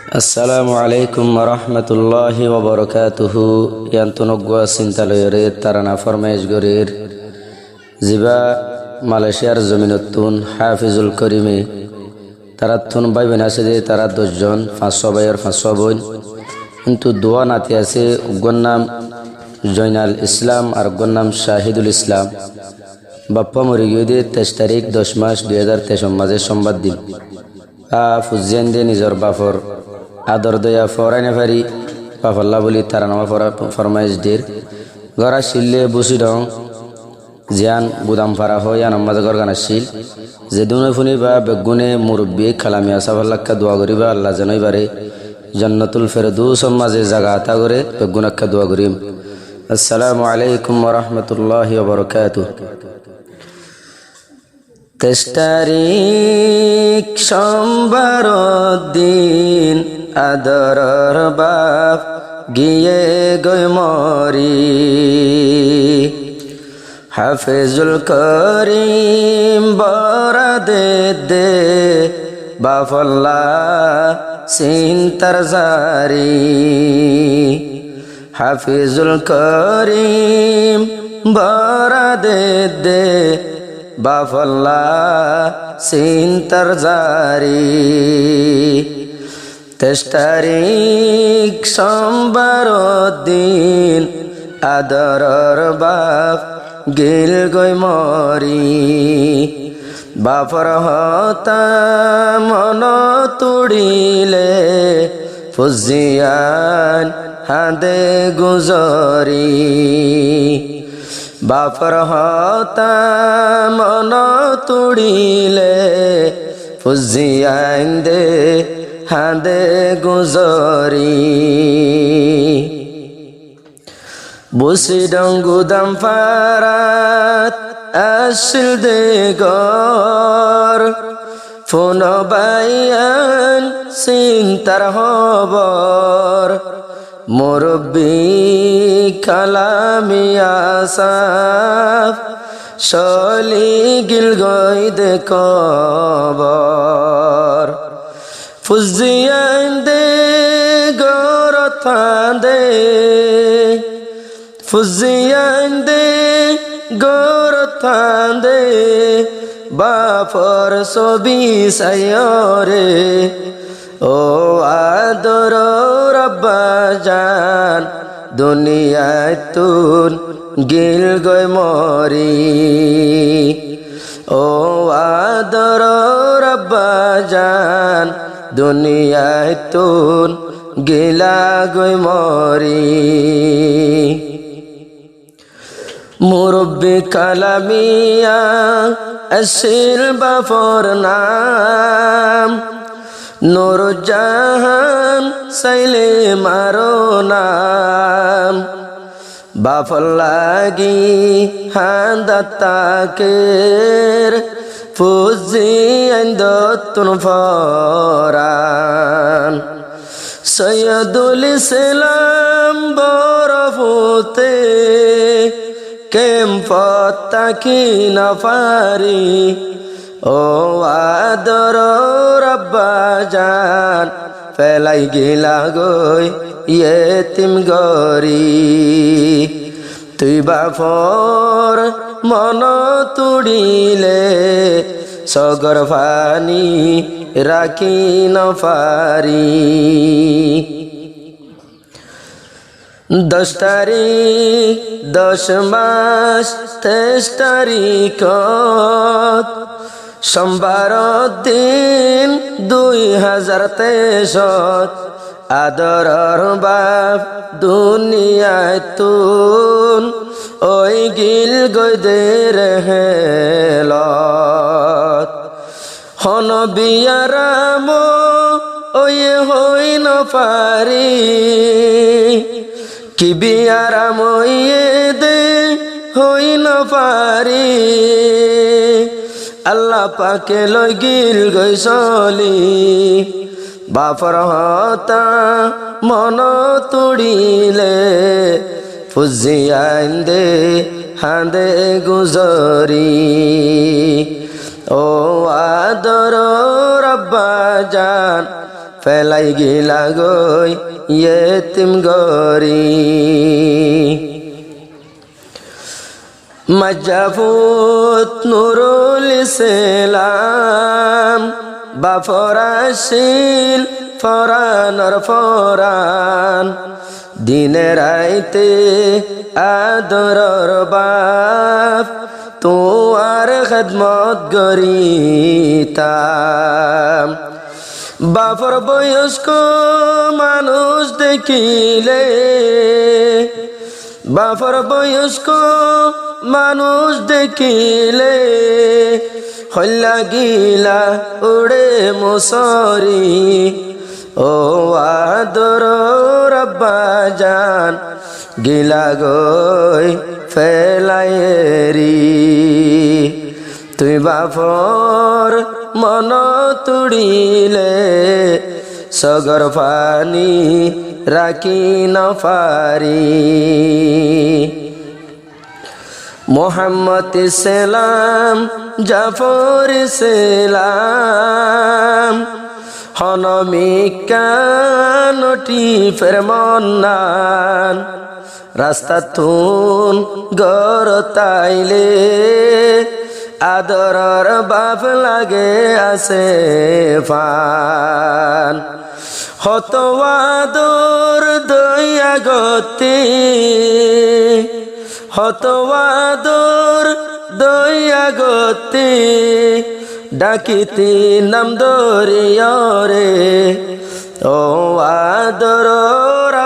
Assalamu alaikum warahmatullahi wabarakatuhu. Yantunogwa sintaloyore tarana farmaish gorir ziba Malaysiar zaminotun Hafizul Karime tarattun bai benaside tarat dojjon 500 bayar 500 boin কিন্তু দোয়া নাতি আছে গন্নাম জয়নাল ইসলাম আর গন্নাম শাহিদুল ইসলাম বাপ্পা মরে গিয়ে 23 তারিখ 10 মাস 2023 মাঝে সোমবার দিন ফুজিয়ান দিয়ে নিজের বাফর আদর দয়া ফরাইনে ফারি বাফল্লা বলি তারা নামা ফরমাইশ দের গড়া শিললে বুসি ডং জিয়ান গুদাম ফারা হয় আনম্মাজ গর গানা শিল যে দুনে ফুনি বা বেগুনে মুরব্বী খালামিয়া সাফাল্লাক্কা দোয়া করিবা আল্লাহ জানাই বারে জান্নাতুল ফেরদৌস মাঝে জায়গা আতা করে বেগুনাক্কা দোয়া করিম। আসসালামু আলাইকুম ওয়া রাহমাতুল্লাহি ওয়া বারাকাতুহু। 23 তারিখ সোমবার দিন আদরর বাপ গিয়ে গই মরি হাফিজুল করিম বরাদে দে বাফল্লা সিনতার জারি হাফিজুল করিম বরাদে দে বাফল্লা সিনতার জারি 23 তারিখ সোমবার দিন আদরর বাপ গিল গই মরি বাপর হতা মন তুড়িলে ফুজিয়ান হাদে গুজরি বাপর হতা মন তুড়িলে ফুজিয়ান দে হাদে গুজরি বুসি ডঙ্গুদাম ফারাত আসিল দে গর ফোন বাইয়ান সিনতার হবর মুরব্বী খালামিয়া সাফ সলি গিল গই দে কবর ফুজিয়ান দে গরথান দে ফুজিয়ান দে গরথান দে বাফর ছবি সায়রে ও আদর রব্বা জান দুনিয়ায় তুন গিল গই মরি ও আদর রব্বা জান দুনিয়ায় তুন গিলা গই মরি মুরব্বী কালামিয়া আসিল বাফর নাম নুরজাহান সাইলে মারো নাম বাফল্লাগি হান্দাতাকের ফুজি আইন্দতুন ফরান সৈয়দুল ইসলাম বরফতে কেম পত্তাকি না পারি ও আদর রব্বা জান ফেলাই গিলা গই ইয়েতিম গরি তুই বাফর মন তুড়িলে সগর ফানি রাখি না পারি 10 তারিখ 10 মাস 23 তারিখ সোমবার দিন 2023 আদরর বাপ দুনিয়ায় তুন ওই গিল গই দে রেহেলত হন বিয়ারাম ওই হই ন পারি কি বিয়ারাম দে হই ন পারি আল্লাহ পাকে লই গিল গই চলি বাপর হতা মন তুড়িলে ফুজিয়ান দে হাদে গুজরি ও আদর আব্বা জান ফেলাই গিলা গই ইয়েতিম গরি মজ্জাফুত নুরুল ইসলাম বাফরাশিল ফরানর ফরান দিনে রাইতে আদরর বাপ তোয়ার খেদমত গরিতাম বাপর বয়স্ক মানুষ দেখিলে বাপর বয়স্ক মানুষ দেখিলে হল্লা গিলা উড়ে মুসরি ও আদর রব্বা জান গিলা গই ফেলাইরি তুই বাপর মন তুড়িলে সগর পানি রাখি ন পারি মোহাম্মদ সালাম জাফর সালাম হনমিকানটি ফেরমন্নান রাস্তা তুন গর তাইলে আদরর বাপ লাগে আছে ফান হত আদর দয়া গতি হত আদর দয়া গতি ডাকিতি নাম দরিয়রে ও আদর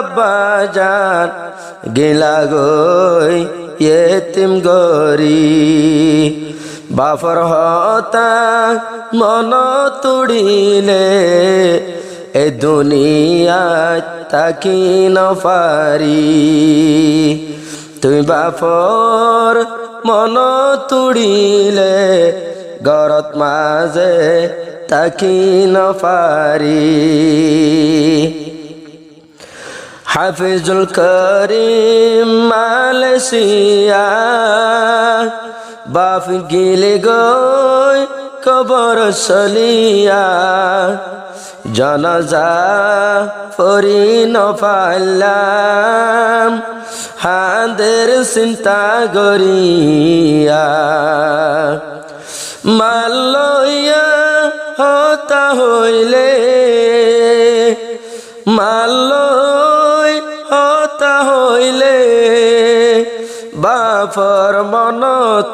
আব্বা জান গিলা গই ইয়েতিম গরি বাফর হতা মন তুড়িলে এ দুনিয়ায় তাকি ন পারি তুই বাপর মন তুড়িলে গরত মাঝে তাকি ন পারি হাফিজুল করিম মালয়েশিয়া বাপ গিলে গই কবর সলিয়া জানাজা পরি ন পাইলাম হাদের চিন্তা গরিয়া মালয়া হতা হইলে মালয় হতা হইলে বাপর মন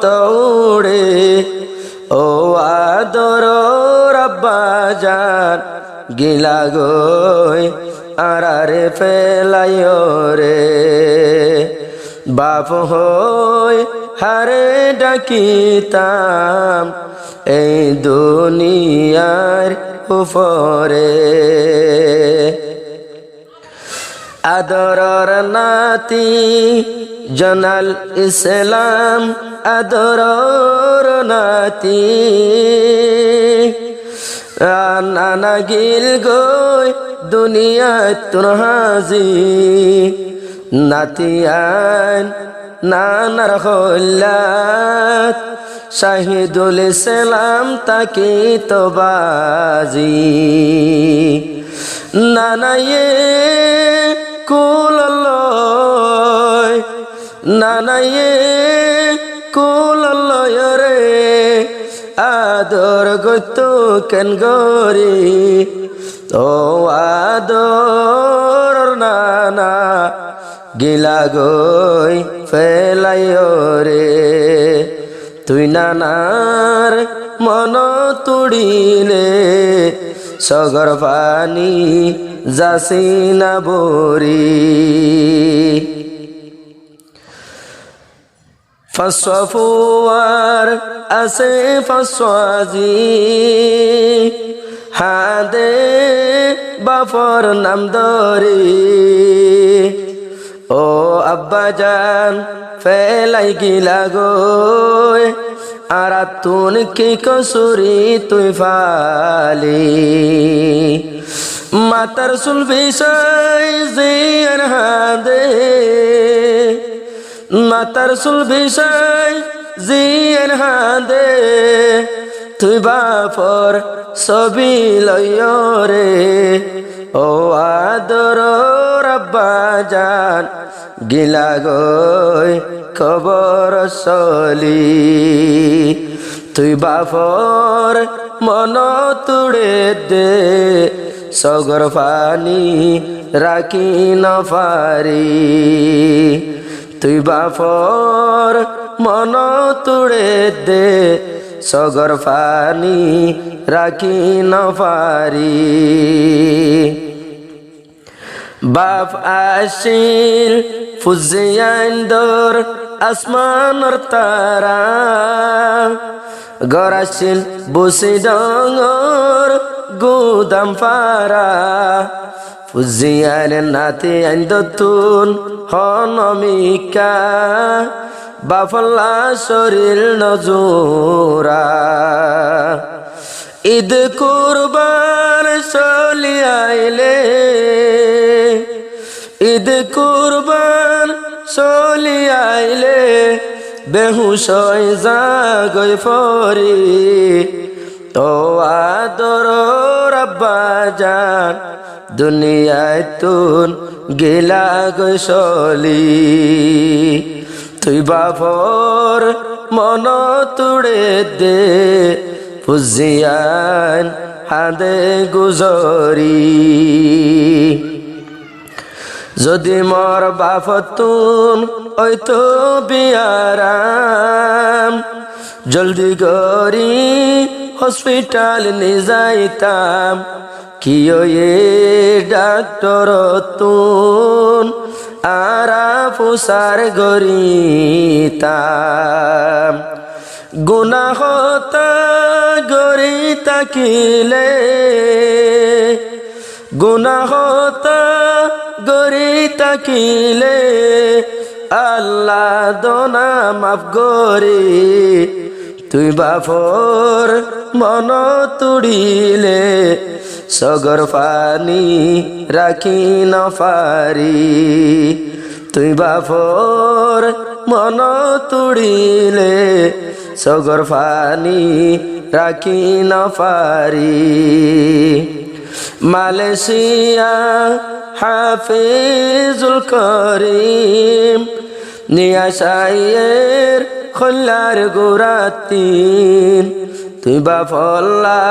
তৌড়ে ও আদর রাব্বা জান গিলা গই আরারে ফেলাইও রে বাপ হই হারে ডাকিতাম এই দুনিয়ার উপরে আদরর নাতি জনাল ইসলাম আদরর নাতি নানা গিল গই দুনিয়ায় তোর হাজি নাতিয়ান নানার হল্লাত শাহিদুল ইসলাম তাকি তো বাজি নানায়ে কুলল্লয় নানায়ে কুলল্লয় রে আদর গত কেন গরি ও আদর নানা গিলা গই ফেলাইও রে তুই নানার মন তুড়িলে সগর পানি যাসি না বরি ফসফুয়ার আছে ফসওয়াজি হাদে বাফর নাম ধরি ও আব্বা জান ফেলাই গিলা গই আর তুন কি কসুরি তুই ফালি মাতার সুল বিষয় জিয়ার হাদে মাতার সুল বিষয় জিয়ার হাদে তুই বাপর ছবি লয়রে ও আদর আব্বা জান গিলা গই খবর চলি তুই বাপর মন তুড়ে দে সগর পানি রাখি নফারি তুই বাপর মন তুড়ে দে সগর পানি রাখি নফারি বাপ আসিল ফুজিয়ান্দর আসমানর তারা গরাসিল বসি ডঙর গুদাম পারা ফুজিয়ান নাতি আইন্দতুন হনমিকা বাফল্লা শরীর নজুরা ঈদ কুরবান চলি আইলে ঈদ কুরবান চলি আইলে বেহুশ হয়ে জাগই ফরি তো আদর আব্বা জান দুনিয়ায় তুন গেলা গই চলি তুই বাপর মন তুড়ে দে ফুজিয়ান হাদে গুজরি যদি মর বাপতুন ওইতো বিয়ারাম জলদি গরি হসপিটাল নিয়ে যাইতাম কিও এ ডাক্তর তুন আরা ফুসার গরিতাম গুনাহ তা গরি তাকিলে গুনাহ তা গরি তাকিলে আল্লাহ দোনা মাফ গরি তুই বাপর মন তুড়িলে সগর পানি রাখি নফারি তুই বাপর মন তুড়িলে সগর পানি রাখি নফারি মালয়েশিয়া হাফিজুল করিম নিয়াশাইয়ের খোল্লার গুরাতিন তুই বাফল্লা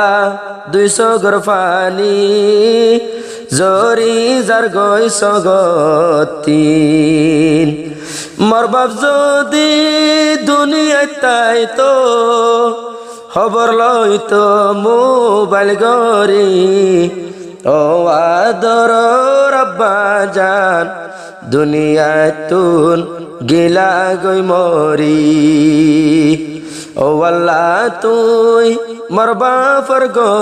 200 গর পানি জরি যার গই সগতিন মর বাপ যদি দুনিয়ায় তাই তো খবর লইতো মোবাইল গরি ও আদর আব্বা জান দুনিয়ায় তুন গিলা গই মরি ও আল্লাহ তুই মরবা ফর গো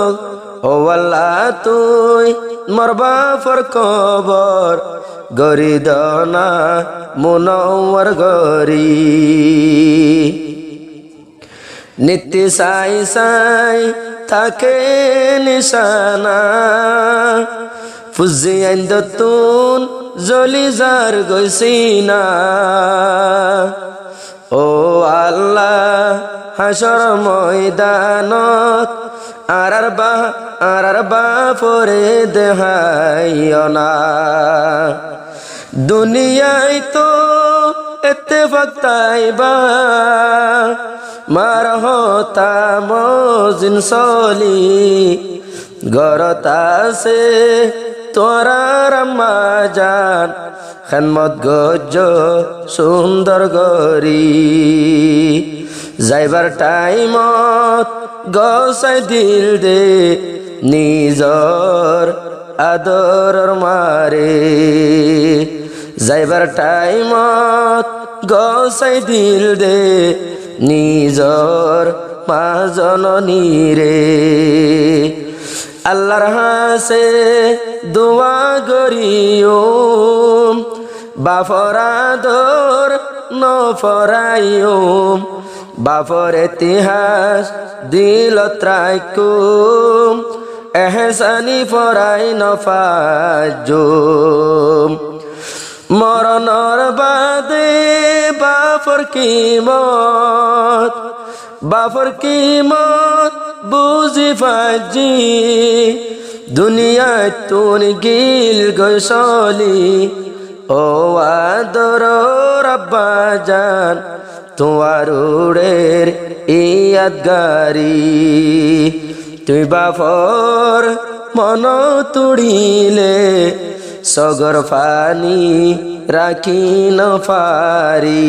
ও আল্লাহ তুই মরবা ফর কবর গরি দনা মুনওয়ার গরি নিত্য সাই সাই থাকে নিশানা ফুজিয়ান দতুন জলি যার গইছিনা ও আল্লাহ হাসর ময়দানত আরার বা পরে দেহাইও না দুনিয়ায় তো ইত্তেফাক তাইবা মার হতা মজিন সলি গরতাসে তোরার আম্মা জান খেদমত গজ্জ সুন্দর গরি যাইবার টাইমত গসাই দিল দে নিজর আদরর মারে যাইবার টাইমত গসাই দিল দে নিজর মা জননী রে আল্লাহর হাসে দোয়া করিও বাফর আদর নফরাইও বাফর ইতিহাস দিল ত্রাইকুম এহসানি ফরাই নফাজুম মরণর বাদে বাফর কিমত বাফর কিমত বুঝি ফাজি দুনিয়ায় তুন গিল গৈসলি ও আদর রব্বা জান তোমার উড়ের ইয়াদগারি তুই বাফর মন তুড়িলে সগর ফানি রাখি ন পারি।